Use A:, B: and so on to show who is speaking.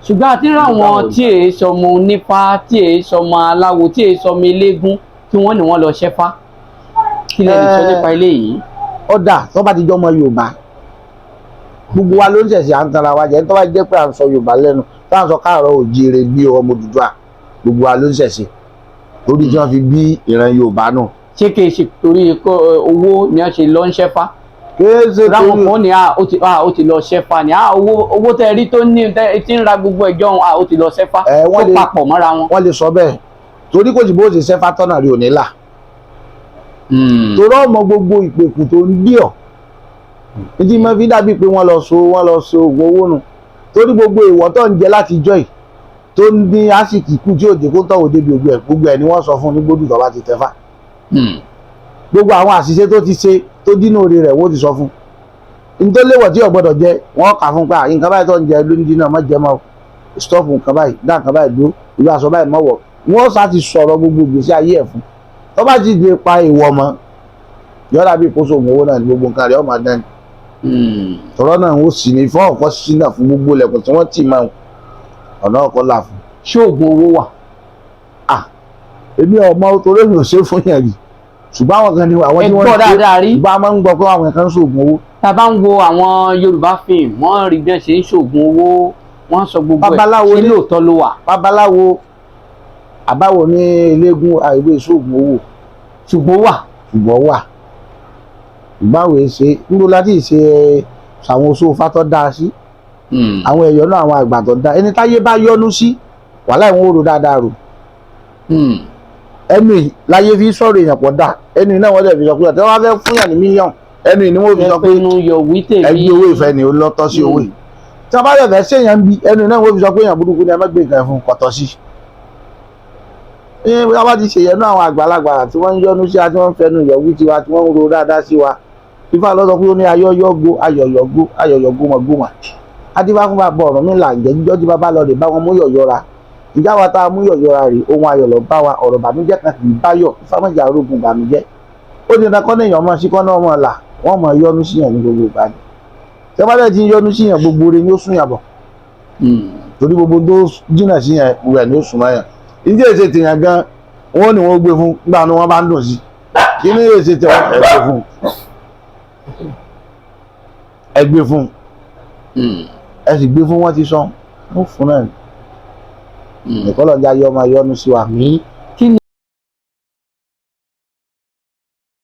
A: ṣùgbọ́n àti ráwọn tí èé sọmọ onífá tí èé sọmọ aláwo tí èé sọmọ eléégún tí wọ́n ní wọ́n lọ ṣẹ́fá kí lè sọ nípa ilé yìí.
B: ọ̀dà tó bá ti jọ́ ọmọ Yorùbá gbogbo wa ló ń ṣẹ̀ṣẹ̀ à ń tanra wa jẹ́ tó bá jẹ́ pé à ń sọ Yorùbá lẹ́nu tó à ń sọ káàárọ̀ oòjíire bí ọmọ Odùduwà gbogbo wa ló ń ṣẹ̀ṣẹ̀ torí tí wọ́n fi bí ìran Yorùbá náà.
A: ṣé kì í ṣe torí owó ni wọ́n ṣe lọ ń ṣẹ́fá.
B: kéèsè torí
A: ráwọn kan ní ó ti lọ ṣẹ́fá ni owó tẹ́ rí tó ní tí ń ra gbogbo ẹjọ́ ó ti lọ ṣẹ́fá tó papọ̀ mọ́ra wọn.
B: wọ́n lè sọ bẹ́ẹ̀ torí kò sí bó ṣe ṣẹ́fá tọ́nà rí òní là. torí ọmọ gbogbo ìpèkùn tó ń dí ọ̀ ìdí mọ́ fi dàbí pé wọ́n lọ so oògùn owó nù torí gbogbo ìwọ̀ tó ń jẹ láti jọ́ ì tó ń dín àsìkò ikú tí òjò kó tọ̀wọ̀ débi gbogbo ẹ̀ ni wọ́n sọ fún ní gbódù tó bá ti tẹ́fà. gbogbo àwọn àṣìṣe tó ti ṣe tó dínà orí rẹ̀ wọ́n ti sọ fún un tó léwọ̀ tí ò gbọ́dọ̀ jẹ wọ́n kà fún pa nǹkan báyìí tó ń jẹ ló ń dínà má jẹ mọ́ stọ́ọ̀pù nǹkan báyìí dá nǹkan báyìí dúró ìlú aṣọ báyìí mọ́wọ́ wọ́n sá ti sọ̀rọ̀ gbogbo ìgbésí ayé ẹ̀ fún tó bá ti lè pa ìwọ̀ mọ́ yọ̀ọ́dà bí ìkóso ògùn owó náà ní gbogbo nǹkan rẹ̀ ọmọ dání tọrọ náà ó sì ní fún ọkọ sínú fún gbogbo lẹ̀kùn tí wọ́n tì máa ọ̀nà ọkọ là fún.
A: ṣé oògùn owó wà.
B: èmi ọmọ torí mi ò ṣe fún yẹn rí ṣùgbọ́n àwọn kan ní àwọn tí wọ́n ń ṣe ìgbà máa ń gbọ́ pé àwọn kan ń ṣoògùn owó.
A: tá a bá ń wo àwọn Yorùbá fíìmù wọ́n rí bí wọ́n ṣe ń ṣoògùn owó wọ́n sọ gbogbo ẹ̀ ṣé lóòótọ́ ló wà.
B: babaláwo àbáwo ní eléégún àìwé ìṣoògùn owó
A: ṣùgbọ́n wà.
B: ìgbàwò ṣe níbo láti ṣe àwọn oṣù fátọ́ dá sí àwọn ẹ̀yọ́ náà àwọn àgbà tó dá ẹni táyé bá yọ́nú sí wàhálà ìwọ̀n òru dáadáa rò ẹnu láyé fi sọ̀rọ̀ èèyàn pọ̀ dà ẹnu náà wọ́n dẹ̀ fi sọ pé ọ̀tẹ́ wọn fẹ́ fún yàn ní mílíọ̀nù ẹnu ni wọ́n fi sọ pé ẹbí owó ìfẹ́ ni ó lọ́tọ́ sí owó yìí tí wọ́n bá dẹ̀ fẹ́ ṣèyàn ń bi ẹnu náà wọ́n fi sọ pé èèyàn burúkú ni ẹ má gbé nǹkan fún kọ̀tọ́ sí. ní wọ́n bá ti ṣèyẹnú àwọn àgbàlagbà tí wọ́n ń yọ́nú sí wa tí wọ́n ń fẹnu yọ̀wí tiwa tí wọ́n ń ro dáadáa sí wa Ifá lọ sọ pé ó ní ayọ̀yọ̀gó mọ̀gbọ́mà adífá fún bàbá ọ̀rọ̀ mi là ń jẹ́ jíjọ́ tí bàbá lọ rè bá wọn mú yọ̀yọ̀ra ìjà wa tá a mú yọ̀yọ̀ra rè ohun ayọ̀ lọ bá wa ọ̀rọ̀ bàmíjẹ́ kan kì í báyọ̀ Ifá mọ̀jà orógun bàmíjẹ́ ó ní dandan kọ́ni èèyàn mọ̀ sí kọ́nà ọmọ là wọ́n mọ̀ yọ́nú síyàn ní gbogbo ìgbà ni tẹ́fọ́lẹ́ ti ń yọ́nú síyàn gbogbo rẹ̀ ni ó sún yàn bọ̀ torí gbogbo tó jìnnà síyàn rẹ̀ ni ó sún mọ́ yàn ìdí èsè tèèyàn gan wọ́n ní wọ́n gbé fún gbà ní wọ́n bá ń dùn sí kí ní èsè tẹ ẹ gbé fún ẹ sì gbé fún wọn ti sọ wọn fún náà nìkan lọ́jà yọ ọmọ yọnu sí wa